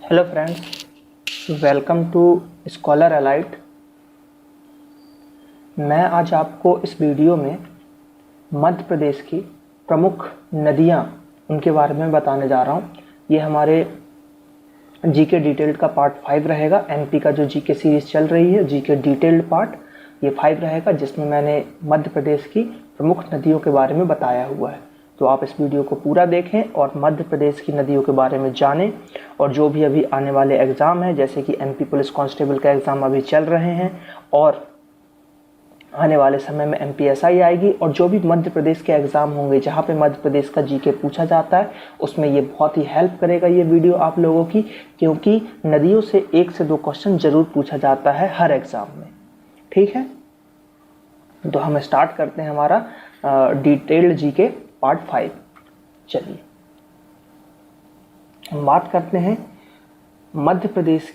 Hello friends, welcome to Scholar Elite. मैं आज आपको इस वीडियो में मध्य प्रदेश की प्रमुख नदियां उनके बारे में बताने जा रहा हूं। ये हमारे जीके डिटेल्ड का पार्ट 5 रहेगा। एमपी का जो जीके सीरीज चल रही है, जीके डिटेल्ड पार्ट ये 5 रहेगा, जिसमें मैंने मध्य प्रदेश की प्रमुख नदियों के बारे में बताया हुआ है। तो आप इस वीडियो को पूरा देखें और मध्य प्रदेश की नदियों के बारे में जानें। और जो भी अभी आने वाले एग्ज़ाम हैं, जैसे कि एमपी पुलिस कांस्टेबल का एग्ज़ाम अभी चल रहे हैं और आने वाले समय में एमपीएसआई आएगी, और जो भी मध्य प्रदेश के एग्ज़ाम होंगे जहाँ पे मध्य प्रदेश का जीके पूछा जाता है, उसमें ये बहुत ही हेल्प करेगा ये वीडियो आप लोगों की, क्योंकि नदियों से 1 से 2 क्वेश्चन ज़रूर पूछा जाता है हर एग्ज़ाम में। ठीक है, तो हम स्टार्ट करते हैं हमारा डिटेल्ड जीके पार्ट 5। चलिए हम बात करते हैं मध्य प्रदेश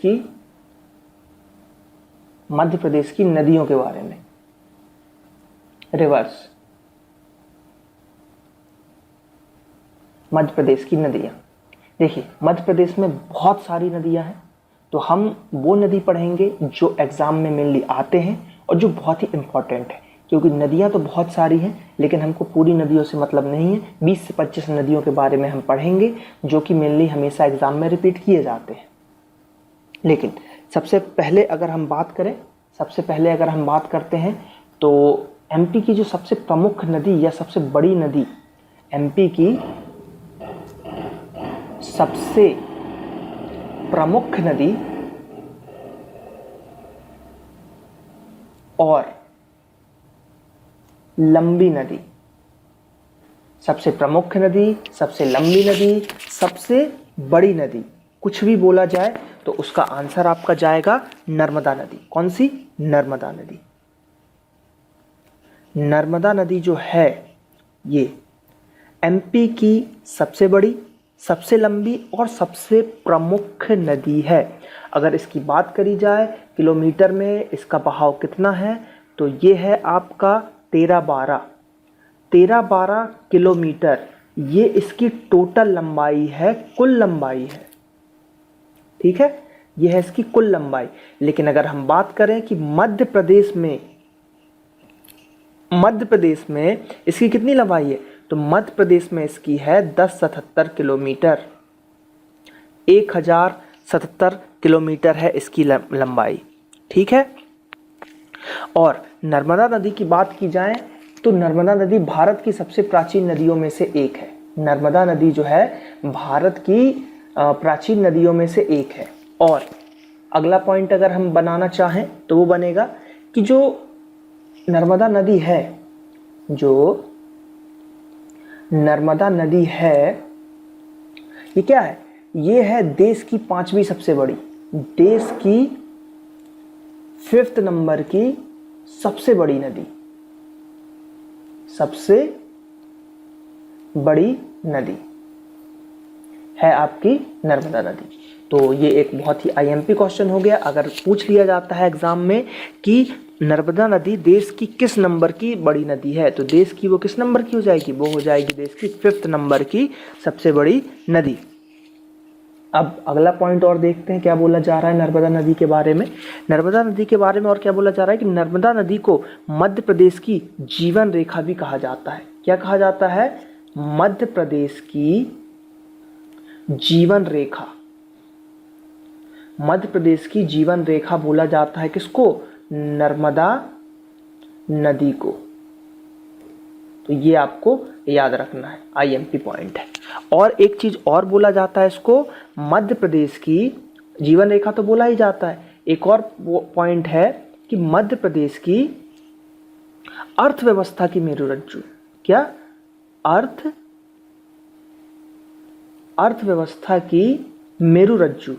की नदियों के बारे में। रिवर्स, मध्य प्रदेश की नदियां। देखिए, मध्य प्रदेश में बहुत सारी नदियां हैं, तो हम वो नदी पढ़ेंगे जो एग्जाम में मेनली आते हैं और जो बहुत ही इंपॉर्टेंट है, क्योंकि नदियां तो बहुत सारी हैं लेकिन हमको पूरी नदियों से मतलब नहीं है। 20 से 25 नदियों के बारे में हम पढ़ेंगे जो कि मेनली हमेशा एग्जाम में रिपीट किए जाते हैं। लेकिन सबसे पहले अगर हम बात करते हैं तो एमपी की जो सबसे प्रमुख नदी या सबसे बड़ी नदी, एमपी की सबसे प्रमुख नदी और लंबी नदी, सबसे प्रमुख नदी, सबसे लंबी नदी, सबसे बड़ी नदी, कुछ भी बोला जाए तो उसका आंसर आपका जाएगा नर्मदा नदी। कौन सी? नर्मदा नदी। नर्मदा नदी जो है ये एमपी की सबसे बड़ी, सबसे लंबी और सबसे प्रमुख नदी है। अगर इसकी बात करी जाए किलोमीटर में इसका बहाव कितना है, तो ये है आपका 13-12 किलोमीटर। ये इसकी टोटल लंबाई है, कुल लंबाई है। ठीक है, ये है इसकी कुल लंबाई। लेकिन अगर हम बात करें कि मध्य प्रदेश में इसकी कितनी लंबाई है, तो मध्य प्रदेश में इसकी है 1077 किलोमीटर। 1077 किलोमीटर है इसकी लंबाई। ठीक है, और नर्मदा नदी की बात की जाए तो नर्मदा नदी भारत की सबसे प्राचीन नदियों में से एक है। नर्मदा नदी जो है भारत की प्राचीन नदियों में से एक है। और अगला पॉइंट अगर हम बनाना चाहें तो वो बनेगा कि जो नर्मदा नदी है ये क्या है? ये है देश की 5वीं सबसे बड़ी, देश की 5th नंबर की सबसे बड़ी नदी, सबसे बड़ी नदी है आपकी नर्मदा नदी। तो ये एक बहुत ही आईएमपी क्वेश्चन हो गया। अगर पूछ लिया जाता है एग्जाम में कि नर्मदा नदी देश की किस नंबर की बड़ी नदी है, तो देश की वो किस नंबर की हो जाएगी? वो हो जाएगी देश की 5th नंबर की सबसे बड़ी नदी। अब अगला पॉइंट और देखते हैं क्या बोला जा रहा है नर्मदा नदी के बारे में। नर्मदा नदी के बारे में और क्या बोला जा रहा है कि नर्मदा नदी को मध्य प्रदेश की जीवन रेखा भी कहा जाता है। क्या कहा जाता है? मध्य प्रदेश की जीवन रेखा। मध्य प्रदेश की जीवन रेखा बोला जाता है किसको? नर्मदा नदी को। तो ये आपको याद रखना है, आईएमपी पॉइंट है। और एक चीज और बोला जाता है इसको, मध्य प्रदेश की जीवन रेखा तो बोला ही जाता है, एक और पॉइंट है कि मध्य प्रदेश की अर्थव्यवस्था की मेरुरज्जु। क्या? अर्थव्यवस्था की मेरुरज्जु।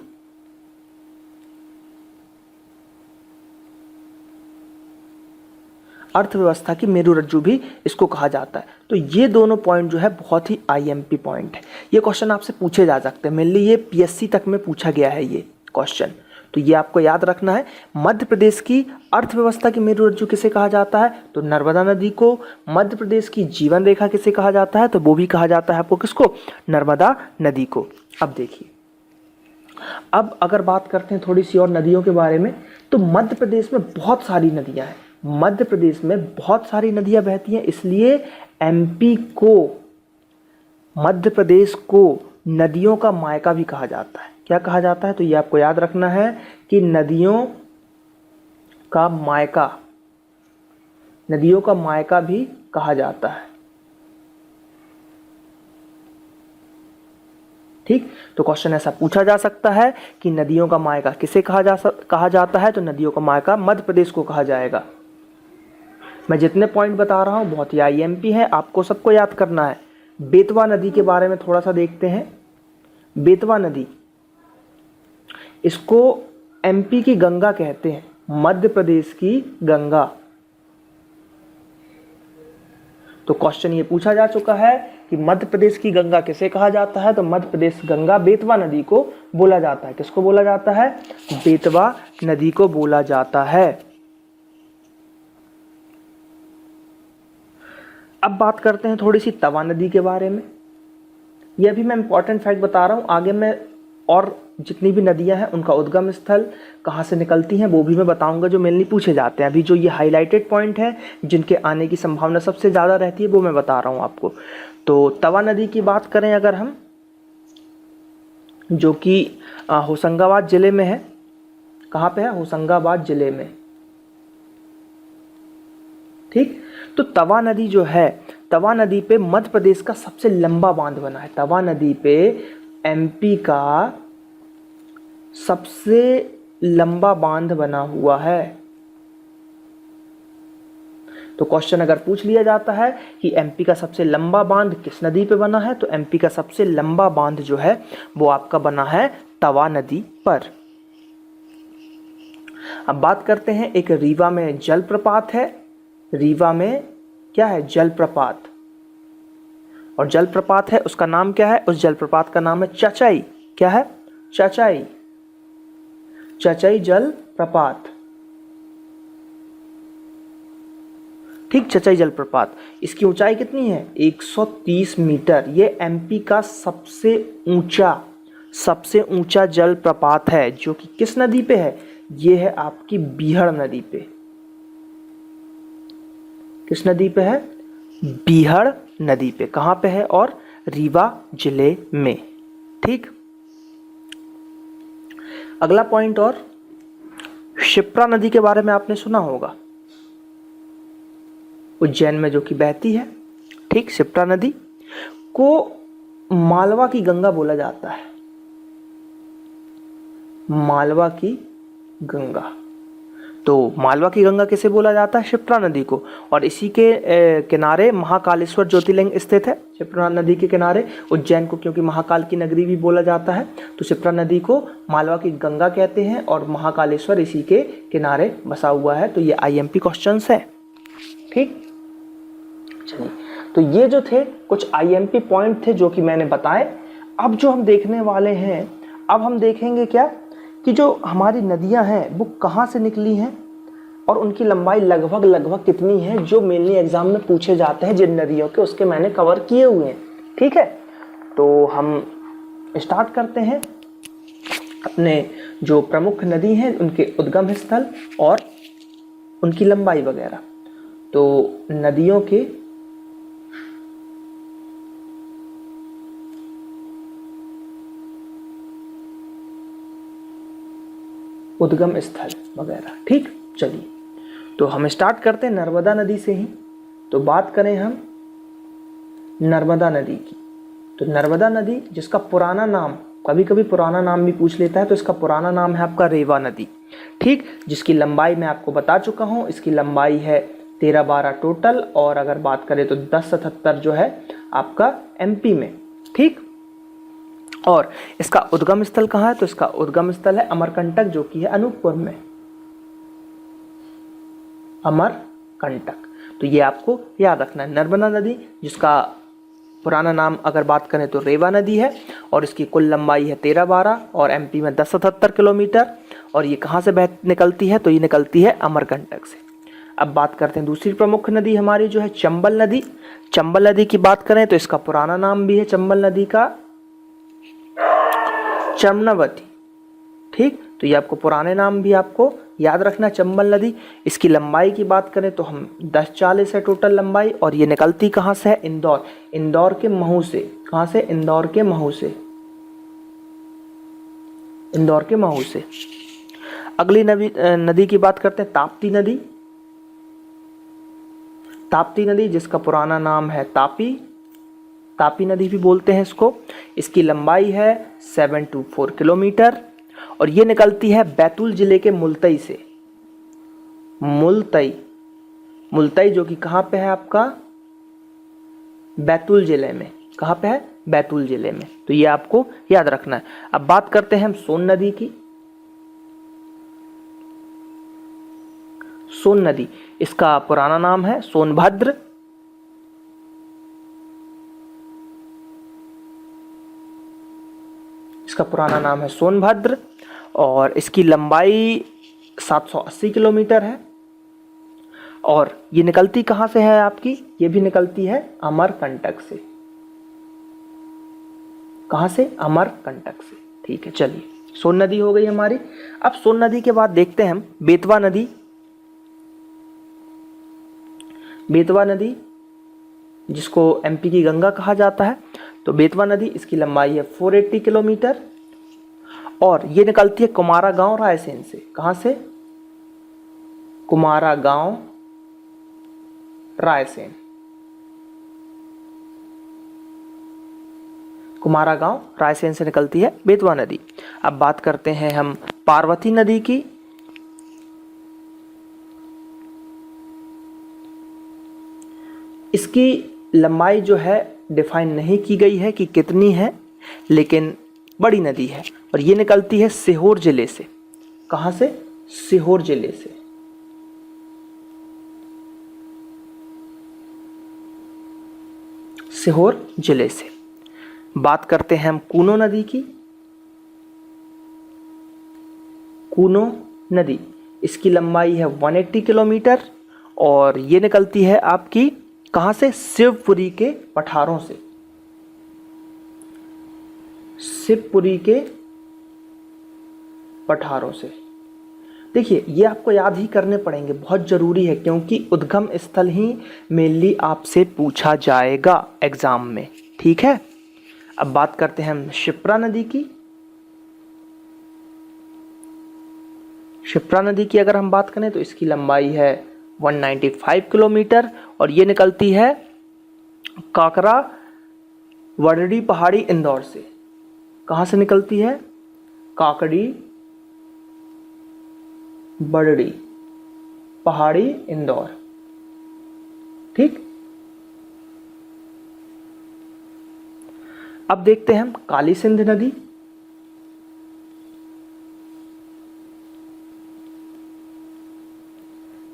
अर्थव्यवस्था की मेरुरज्जु भी इसको कहा जाता है। तो ये दोनों पॉइंट जो है बहुत ही आईएमपी पॉइंट है। ये क्वेश्चन आपसे पूछे जा सकते हैं, मेनली ये पीएससी तक में पूछा गया है ये क्वेश्चन। तो ये आपको याद रखना है। मध्य प्रदेश की अर्थव्यवस्था की मेरुरज्जु किसे कहा जाता है? तो नर्मदा नदी को। मध्य प्रदेश की जीवन रेखा किसे कहा जाता है? तो वो भी कहा जाता है आपको किसको? नर्मदा नदी को। अब देखिए, अब अगर बात करते हैं थोड़ी सी और नदियों के बारे में, तो मध्य प्रदेश में बहुत सारी नदियां हैं। मध्य प्रदेश में बहुत सारी नदियां बहती हैं, इसलिए एमपी को, मध्य प्रदेश को नदियों का मायका भी कहा जाता है। क्या कहा जाता है? तो ये आपको याद रखना है कि नदियों का मायका, नदियों का मायका भी कहा जाता है। ठीक, तो क्वेश्चन ऐसा पूछा जा सकता है कि नदियों का मायका किसे कहा जाता है? तो नदियों का मायका मध्य प्रदेश को कहा जाएगा। मैं जितने पॉइंट बता रहा हूं बहुत ही आईएमपी है, आपको सबको याद करना है। बेतवा नदी के बारे में थोड़ा सा देखते हैं। बेतवा नदी, इसको एमपी की गंगा कहते हैं, मध्य प्रदेश की गंगा। तो क्वेश्चन ये पूछा जा चुका है कि मध्य प्रदेश की गंगा किसे कहा जाता है? तो मध्य प्रदेश गंगा बेतवा नदी को बोला जाता है। किसको बोला जाता है? बेतवा नदी को बोला जाता है। अब बात करते हैं थोड़ी सी तवा नदी के बारे में। यह भी मैं इंपॉर्टेंट फैक्ट बता रहा हूं, आगे मैं और जितनी भी नदियां हैं उनका उद्गम स्थल कहाँ से निकलती हैं वो भी मैं बताऊंगा, जो मेनली पूछे जाते हैं। अभी जो ये हाईलाइटेड पॉइंट है जिनके आने की संभावना सबसे ज़्यादा रहती है वो मैं बता रहा हूँ आपको। तो तवा नदी की बात करें अगर हम, जो कि होशंगाबाद जिले में है। कहाँ पे है? होशंगाबाद जिले में। ठीक, तो तवा नदी जो है, तवा नदी पे मध्य प्रदेश का सबसे लंबा बांध बना है। तवा नदी पे एमपी का सबसे लंबा बांध बना हुआ है। तो क्वेश्चन अगर पूछ लिया जाता है कि एमपी का सबसे लंबा बांध किस नदी पे बना है, तो एमपी का सबसे लंबा बांध जो है वो आपका बना है तवा नदी पर। अब बात करते हैं, एक रीवा में जलप्रपात है। रीवा में क्या है? जलप्रपात। और जलप्रपात है, उसका नाम क्या है? उस जलप्रपात का नाम है चचाई। क्या है? चचाई। चचाई जलप्रपात। ठीक, चचाई जलप्रपात। इसकी ऊंचाई कितनी है? 130 मीटर। ये एमपी का सबसे ऊंचा जलप्रपात है, जो कि किस नदी पे है? ये है आपकी बीहड़ नदी पे। किस नदी पे है? बीहड़ नदी पे। कहां पे है? और रीवा जिले में। ठीक, अगला पॉइंट, और क्षिप्रा नदी के बारे में आपने सुना होगा, उज्जैन में जो कि बहती है। ठीक, क्षिप्रा नदी को मालवा की गंगा बोला जाता है। मालवा की गंगा। तो मालवा की गंगा किसे बोला जाता है? क्षिप्रा नदी को। और इसी के किनारे महाकालेश्वर ज्योतिर्लिंग स्थित है। क्षिप्रा नदी के किनारे उज्जैन को क्योंकि महाकाल की नगरी भी बोला जाता है, तो क्षिप्रा नदी को मालवा की गंगा कहते हैं, और महाकालेश्वर इसी के किनारे बसा हुआ है। तो ये आईएमपी क्वेश्चंस है। ठीक, चलिए, तो ये जो थे कुछ आईएमपी पॉइंट थे जो कि मैंने बताए। अब जो हम देखने वाले हैं, अब हम देखेंगे क्या कि जो हमारी नदियां हैं वो कहाँ से निकली हैं और उनकी लंबाई लगभग कितनी है, जो मेनली एग्जाम में पूछे जाते हैं जिन नदियों के, उसके मैंने कवर किए हुए हैं। ठीक है, तो हम स्टार्ट करते हैं अपने जो प्रमुख नदी हैं उनके उद्गम स्थल और उनकी लंबाई वगैरह। तो नदियों के उद्गम स्थल वगैरह। ठीक, चलिए, तो हम स्टार्ट करते हैं नर्मदा नदी से ही। तो बात करें हम नर्मदा नदी की, तो नर्मदा नदी जिसका पुराना नाम, कभी कभी पुराना नाम भी पूछ लेता है, तो इसका पुराना नाम है आपका रेवा नदी। ठीक, जिसकी लंबाई मैं आपको बता चुका हूँ, इसकी लंबाई है 13-12 टोटल, और अगर बात करें तो 1077 जो है आपका एमपी में। ठीक, और इसका उद्गम स्थल कहाँ है? तो इसका उद्गम स्थल है अमरकंटक, जो कि है अनूपपुर में। अमरकंटक, तो ये आपको याद रखना है। नर्मदा नदी जिसका पुराना नाम अगर बात करें तो रेवा नदी है, और इसकी कुल लंबाई है 13-12 और एमपी में 1077 किलोमीटर। और ये कहाँ से निकलती है? तो ये निकलती है अमरकंटक से। अब बात करते हैं दूसरी प्रमुख नदी हमारी जो है चंबल नदी। चंबल नदी की बात करें तो इसका पुराना नाम भी है चंबल नदी का चम्नावती। ठीक, तो ये आपको पुराने नाम भी आपको याद रखना। चंबल नदी, इसकी लंबाई की बात करें तो हम 1040 है टोटल लंबाई, और ये निकलती कहाँ से है? इंदौर, इंदौर के महू से। कहाँ से? इंदौर के महू से, इंदौर के महू से। अगली नदी की बात करते हैं, ताप्ती नदी। ताप्ती नदी जिसका पुराना नाम है तापी, तापी नदी भी बोलते हैं इसको। इसकी लंबाई है 724 किलोमीटर, और ये निकलती है बैतूल जिले के मुलतई से। मुलतई, मुलतई जो कि कहाँ पे है आपका? बैतूल जिले में। कहाँ पे है? बैतूल जिले में। तो ये आपको याद रखना है। अब बात करते हैं हम सोन नदी की। सोन नदी, इसका पुराना नाम है सोनभद्र। इसका पुराना नाम है सोनभद्र, और इसकी लंबाई 780 किलोमीटर है, और ये निकलती कहाँ से है आपकी? ये भी निकलती है अमरकंटक से। कहाँ से? अमरकंटक से। ठीक है, चलिए, सोन नदी हो गई हमारी। अब सोन नदी के बाद देखते हैं हम बेतवा नदी। बेतवा नदी जिसको एमपी की गंगा कहा जाता है, तो बेतवा नदी, इसकी लंबाई है 480 किलोमीटर, और ये निकलती है कुमारा गांव रायसेन से। कहाँ से? कुमारा गांव रायसेन, कुमारा गांव रायसेन से निकलती है बेतवा नदी। अब बात करते हैं हम पार्वती नदी की। इसकी लंबाई जो है डिफाइन नहीं की गई है कि कितनी है, लेकिन बड़ी नदी है, और ये निकलती है सीहोर जिले से। कहाँ से? सीहोर जिले से। सीहोर जिले से। बात करते हैं हम कूनो नदी की। कूनो नदी, इसकी लंबाई है 180 किलोमीटर, और ये निकलती है आपकी कहाँ से? शिवपुरी के पठारों से। शिवपुरी के पठारों से। देखिए, ये आपको याद ही करने पड़ेंगे, बहुत जरूरी है, क्योंकि उद्गम स्थल ही मेनली आपसे पूछा जाएगा एग्जाम में। ठीक है, अब बात करते हैं हम शिप्रा नदी की। शिप्रा नदी की अगर हम बात करें तो इसकी लंबाई है 195 किलोमीटर, और ये निकलती है काकरा वडड़ी पहाड़ी इंदौर से। कहाँ से निकलती है? काकड़ी बड़ड़ी पहाड़ी इंदौर। ठीक, अब देखते हैं हम काली सिंध नदी।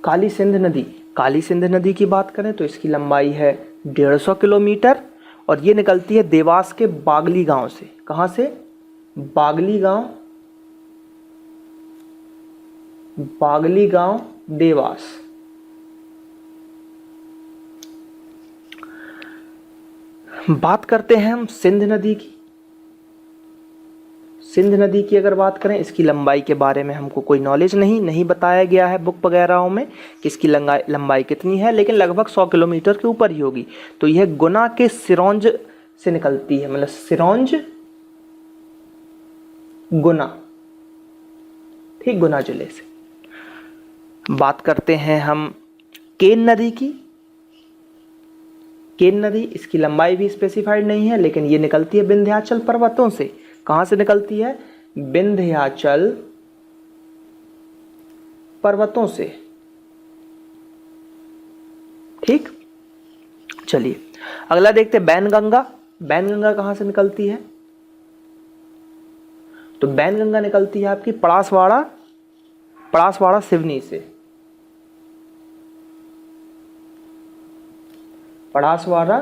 काली सिंध नदी, काली सिंध नदी की बात करें तो इसकी लंबाई है 150 किलोमीटर, और ये निकलती है देवास के बागली गांव से। कहाँ से? बागली गांव, बागली गांव देवास। बात करते हैं हम सिंध नदी की। सिंध नदी की अगर बात करें, इसकी लंबाई के बारे में हमको कोई नॉलेज नहीं बताया गया है बुक वगैरह में कि इसकी लंबाई कितनी है, लेकिन लगभग 100 किलोमीटर के ऊपर ही होगी। तो यह गुना के सिरोंज से निकलती है, मतलब सिरोंज गुना, ठीक, गुना जिले से। बात करते हैं हम केन नदी की। केन नदी, इसकी लंबाई भी स्पेसिफाइड नहीं है, लेकिन ये निकलती है विंध्याचल पर्वतों से। कहां से निकलती है? विंध्याचल पर्वतों से। ठीक, चलिए अगला देखते हैं बैनगंगा। बैनगंगा कहां से निकलती है? तो बैनगंगा निकलती है आपकी पड़ासवाड़ा, पड़ासवाड़ा सिवनी से। पड़ासवाड़ा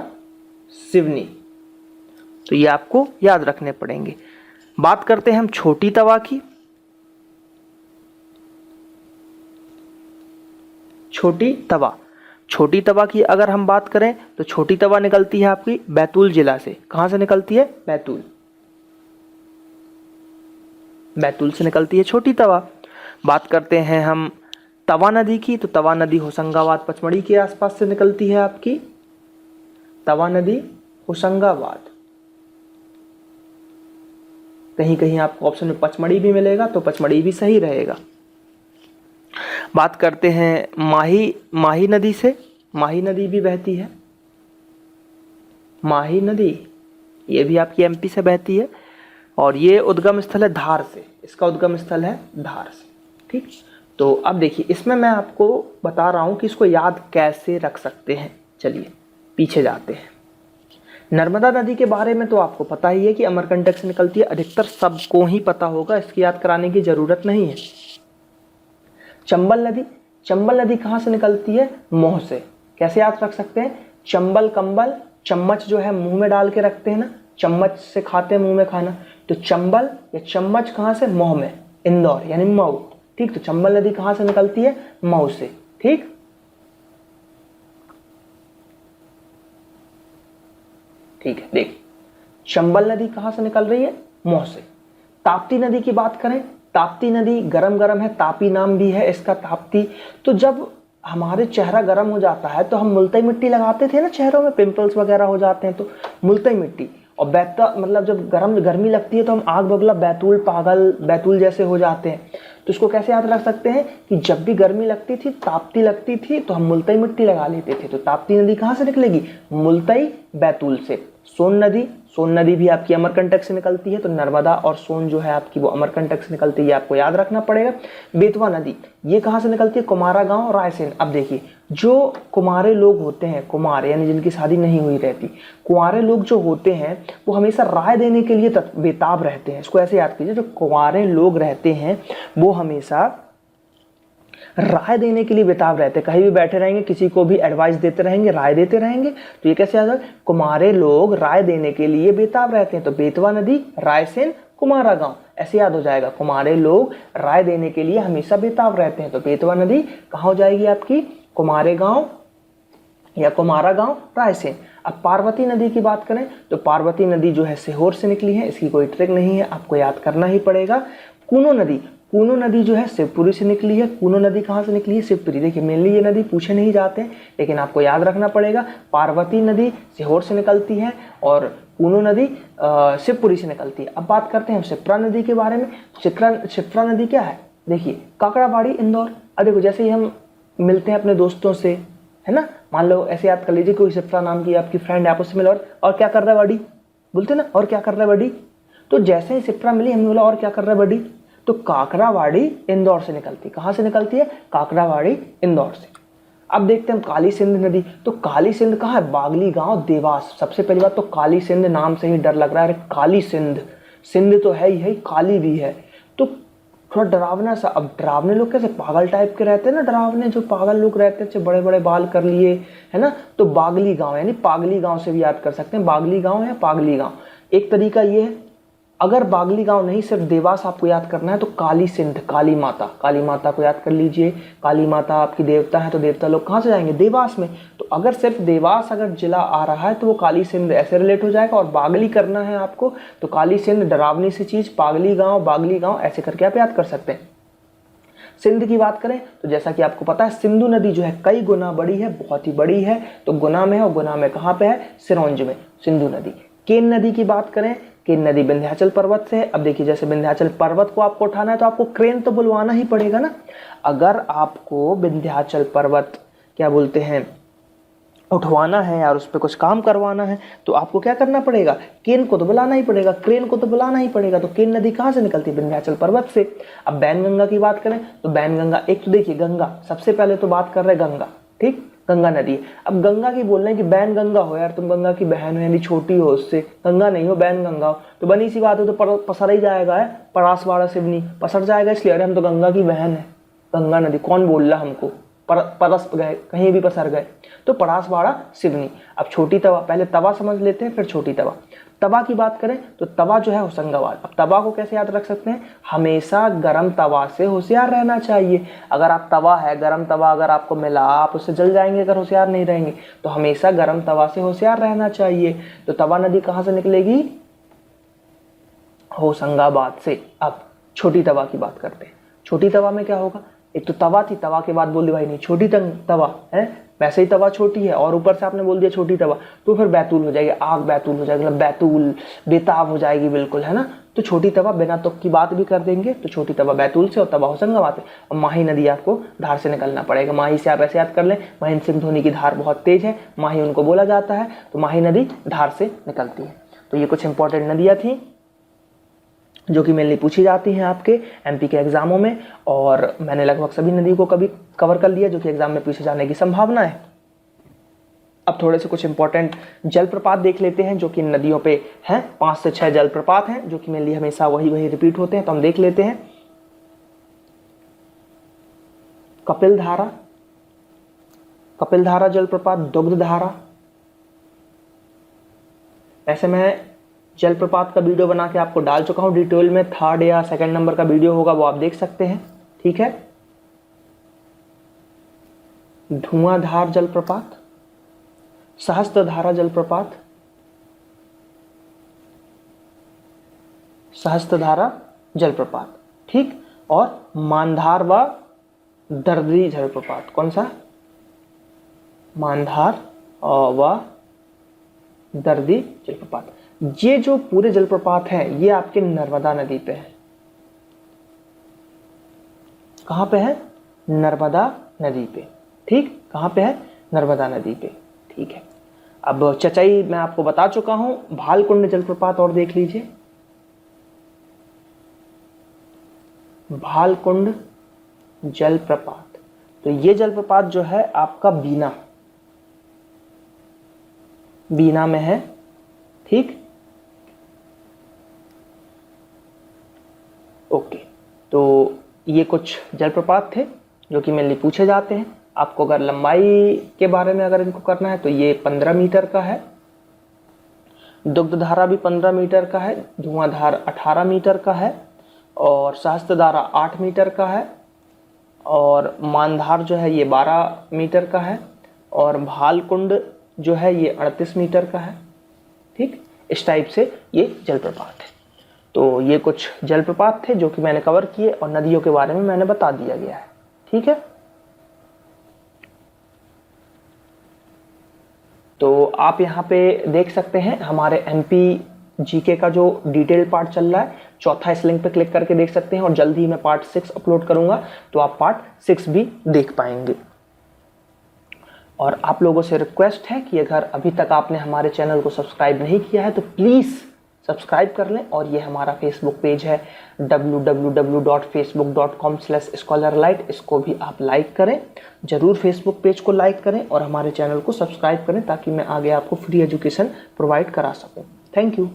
सिवनी, तो ये आपको याद रखने पड़ेंगे। बात करते हैं हम छोटी तवा की। छोटी तवा, छोटी तवा की अगर हम बात करें तो छोटी तवा निकलती है आपकी बैतूल जिला से। कहां से निकलती है? बैतूल, बैतूल से निकलती है छोटी तवा। बात करते हैं हम तवा नदी की, तो तवा नदी होशंगाबाद पचमढ़ी के आसपास से निकलती है आपकी। तवा नदी होशंगाबाद, कहीं कहीं आपको ऑप्शन में पचमढ़ी भी मिलेगा तो पचमढ़ी भी सही रहेगा। बात करते हैं माही नदी से, माही नदी भी बहती है। माही नदी ये भी आपकी एमपी से बहती है और ये उद्गम स्थल है धार से, इसका उद्गम स्थल है धार से। ठीक, तो अब देखिए इसमें मैं आपको बता रहा हूं कि इसको याद कैसे रख सकते हैं। चलिए पीछे जाते हैं। नर्मदा नदी के बारे में तो आपको पता ही है कि अमरकंटक से निकलती है, अधिकतर सबको ही पता होगा, इसकी याद कराने की जरूरत नहीं है। चंबल नदी, चंबल नदी कहाँ से निकलती है? मोह से। कैसे याद रख सकते हैं? चंबल कंबल, चम्मच जो है मुंह में डाल के रखते हैं ना, चम्मच से खाते हैं मुंह में खाना, तो चंबल या चम्मच कहाँ से? मोह में, इंदौर यानी मऊ। ठीक, तो चंबल नदी कहाँ से निकलती है? मऊ से। ठीक, ठीक है, देखिए चंबल नदी कहाँ से निकल रही है? मोह से। ताप्ती नदी की बात करें, ताप्ती नदी गरम गरम है, तापी नाम भी है इसका ताप्ती। तो जब हमारे चेहरा गर्म हो जाता है तो हम मुल्ताई मिट्टी लगाते थे ना, चेहरों में पिंपल्स वगैरह हो जाते हैं तो मुल्ताई मिट्टी, और मतलब जब गर्मी लगती है तो हम आग बबूला बैतूल पागल बैतूल जैसे हो जाते हैं। तो इसको कैसे याद रख सकते हैं कि जब भी गर्मी लगती थी, ताप्ती लगती थी, तो हम मुल्ताई मिट्टी लगा लेते थे। तो ताप्ती नदी कहाँ से निकलेगी? मुल्ताई बैतूल से। सोन नदी, सोन नदी भी आपकी अमरकंटक से निकलती है, तो नर्मदा और सोन जो है आपकी वो अमरकंटक से निकलती है, आपको याद रखना पड़ेगा। बेतवा नदी ये कहाँ से निकलती है? कुमारा गांव, रायसेन। अब देखिए जो कुमारे लोग होते हैं, कुमार यानी जिनकी शादी नहीं हुई रहती, कुंवारे लोग जो होते हैं वो हमेशा राय देने के लिए बेताब रहते हैं। इसको ऐसे याद कीजिए, जो कुंवारे लोग रहते हैं वो हमेशा राय देने के लिए बेताब रहते हैं, कहीं भी बैठे रहेंगे, किसी को भी एडवाइस देते रहेंगे, राय देते रहेंगे। तो ये कैसे याद है? कुमारे लोग राय देने के लिए बेताब रहते हैं। तो बेतवा नदी, रायसेन, कुमारा गांव, ऐसे याद हो जाएगा। कुमारे लोग राय देने के लिए हमेशा बेताब रहते हैं, तो बेतवा नदी कहाँ हो जाएगी आपकी? कुमारे गांव या कुमारा गांव, रायसेन। अब पार्वती नदी की बात करें तो पार्वती नदी जो है सीहोर से निकली है, इसकी कोई ट्रिक नहीं है, आपको याद करना ही पड़ेगा। कूनो नदी, कूनो नदी जो है शिवपुरी से निकली है। कूनो नदी कहाँ से निकली है? शिवपुरी। देखिए मेनली ये नदी पूछे नहीं जाते हैं, लेकिन आपको याद रखना पड़ेगा। पार्वती नदी सीहोर से निकलती है और कूनो नदी शिवपुरी से निकलती है। अब बात करते हैं शिप्रा नदी के बारे में। शिप्रा नदी क्या है? देखिए काकड़ाबाड़ी, इंदौर। अब देखो जैसे ही हम मिलते हैं अपने दोस्तों से, है ना, मान लो ऐसे याद कर लीजिए कोई शिप्रा नाम की आपकी फ्रेंड है, आप उससे मिले और क्या कर रहा है बड़ी, बोलते ना और क्या कर रहा है बड़ी। तो जैसे ही शिप्रा मिली हमने बोला और क्या कर रहा है बड़ी, तो काकड़ाबाड़ी इंदौर से निकलती। कहाँ से निकलती है? काकड़ाबाड़ी इंदौर से। अब देखते हैं काली सिंध नदी। तो काली सिंध कहाँ है? बागली गांव, देवास। सबसे पहली बात तो काली सिंध नाम से ही डर लग रहा है, काली सिंध, सिंध तो है ही, काली भी है, तो थोड़ा डरावना सा। अब डरावने लोग कैसे? पागल टाइप के रहते हैं ना, डरावने जो पागल लोग रहते हैं, बड़े बड़े बाल कर लिए, है ना, तो बागली गांव यानी पागली गांव से भी याद कर सकते हैं, बागली गांव या पागली गांव। एक तरीका ये है, अगर बागली गांव नहीं सिर्फ देवास आपको याद करना है तो काली सिंध, काली माता, काली माता को याद कर लीजिए। काली माता आपकी देवता है, तो देवता लोग कहाँ से जाएंगे? देवास में। तो अगर सिर्फ देवास अगर जिला आ रहा है तो वो काली सिंध ऐसे रिलेट हो जाएगा, और बागली करना है आपको तो काली सिंध डरावनी सी चीज, बागली गांव ऐसे करके आप याद कर सकते हैं। सिंध की बात करें तो जैसा कि आपको पता है सिंधु नदी जो है कई गुना बड़ी है, बहुत ही बड़ी है, तो गुना में है, और गुना में कहाँ पे है? सिरोंज में, सिंधु नदी। केन नदी की बात करें, केन नदी विंध्याचल पर्वत से। अब देखिए जैसे विंध्याचल पर्वत को आपको उठाना है तो आपको क्रेन तो बुलवाना ही पड़ेगा ना। अगर आपको विंध्याचल पर्वत क्या बोलते हैं उठवाना है और उस पर कुछ काम करवाना है तो आपको क्या करना पड़ेगा? केन को तो बुलाना ही पड़ेगा, क्रेन को तो बुलाना ही पड़ेगा। तो केन नदी कहाँ से निकलती है? विंध्याचल पर्वत से। अब बैनगंगा की बात करें तो बैनगंगा, एक तो देखिए गंगा, सबसे पहले तो बात कर रहे हैं गंगा, ठीक, गंगा नदी। अब गंगा की बोल रहे हैं कि बैन गंगा हो, यार तुम गंगा की बहन हो यानी छोटी हो, उससे गंगा नहीं हो, बैन गंगा हो, तो बनी सी बात हो तो पसर ही जाएगा, है परासवाड़ा सिवनी पसर जाएगा, इसलिए अरे हम तो गंगा की बहन है, गंगा नदी। कौन बोल रहा हमको? परस गए, कहीं भी पसर गए, तो परासवाड़ा सिवनी। अब छोटी तवा, पहले तवा समझ लेते हैं फिर छोटी तवा। तवा की बात करें तो तवा जो है होशंगाबाद। अब तवा को कैसे याद रख सकते हैं? हमेशा गरम तवा से होशियार रहना चाहिए। अगर आप तवा है, गरम तवा अगर आपको मिला, आप उससे जल जाएंगे अगर होशियार नहीं रहेंगे, तो हमेशा गरम तवा से होशियार रहना चाहिए। तो तवा नदी कहाँ से निकलेगी? होशंगाबाद से। अब छोटी तवा की बात करते हैं। छोटी तवा में क्या होगा, एक तो तवा थी, तवा के बाद बोल दिया भाई नहीं छोटी तवा है, वैसे ही तवा छोटी है और ऊपर से आपने बोल दिया छोटी तवा, तो फिर बैतूल हो जाएगी, आग बैतूल हो जाएगी, मतलब बैतूल बेताब हो जाएगी बिल्कुल, है ना। तो छोटी तवा बिना तुक की बात भी कर देंगे तो छोटी तवा बैतूल से और तवा होशंगाबाद से। और माही नदी आपको धार से निकलना पड़ेगा। माही से आप ऐसे याद कर लें, महेंद्र सिंह धोनी की धार बहुत तेज है, माही उनको बोला जाता है, तो माही नदी धार से निकलती है। तो ये कुछ इंपॉर्टेंट नदियाँ थी जो कि मेनली पूछी जाती हैं आपके एमपी के एग्जामों में, और मैंने लगभग सभी नदियों को कभी कवर कर लिया जो कि एग्जाम में पूछे जाने की संभावना है। अब थोड़े से कुछ इंपॉर्टेंट जलप्रपात देख लेते हैं जो कि नदियों पे हैं। 5 से 6 जलप्रपात हैं जो कि मेनली हमेशा वही रिपीट होते हैं, तो हम देख लेते हैं। कपिल धारा जलप्रपात, दुग्ध धारा। ऐसे मैं जलप्रपात का वीडियो बना के आपको डाल चुका हूं डिटेल में, 3rd या 2nd नंबर का वीडियो होगा, वो आप देख सकते हैं, ठीक है। धुआंधार जलप्रपात, सहस्त्रधारा जलप्रपात, सहस्त्रधारा जलप्रपात, ठीक। और मानधार व दर्दी जलप्रपात, कौन सा, मानधार व दर्दी जलप्रपात। ये जो पूरे जलप्रपात हैं ये आपके नर्मदा नदी पे है। कहां पे है, नर्मदा नदी पे, ठीक। कहां पे है, नर्मदा नदी पे, ठीक है। अब चचाई मैं आपको बता चुका हूं, भालकुंड जलप्रपात और देख लीजिए। भालकुंड जलप्रपात, तो ये जलप्रपात जो है आपका बीना में है, ठीक। ओके, तो ये कुछ जलप्रपात थे जो कि मेनली पूछे जाते हैं। आपको अगर लंबाई के बारे में अगर इनको करना है तो ये 15 मीटर का है, दुग्धधारा भी 15 मीटर का है, धुआंधार 18 मीटर का है, और सहस्त्रधारा 8 मीटर का है, और मानधार जो है ये 12 मीटर का है, और भालकुंड जो है ये 38 मीटर का है, ठीक। इस टाइप से ये जलप्रपात है। तो ये कुछ जलप्रपात थे जो कि मैंने कवर किए और नदियों के बारे में मैंने बता दिया गया है, ठीक है। तो आप यहाँ पे देख सकते हैं हमारे एमपी जीके का जो डिटेल पार्ट चल रहा है, चौथा इस लिंक पे क्लिक करके देख सकते हैं, और जल्दी ही मैं पार्ट 6 अपलोड करूंगा तो आप पार्ट 6 भी देख पाएंगे। और आप लोगों से रिक्वेस्ट है कि अगर अभी तक आपने हमारे चैनल को सब्सक्राइब नहीं किया है तो प्लीज़ सब्सक्राइब कर लें, और ये हमारा फेसबुक पेज है www.facebook.com/scholarlight, इसको भी आप लाइक करें, ज़रूर फेसबुक पेज को लाइक करें और हमारे चैनल को सब्सक्राइब करें ताकि मैं आगे आपको फ्री एजुकेशन प्रोवाइड करा सकूं। Thank you.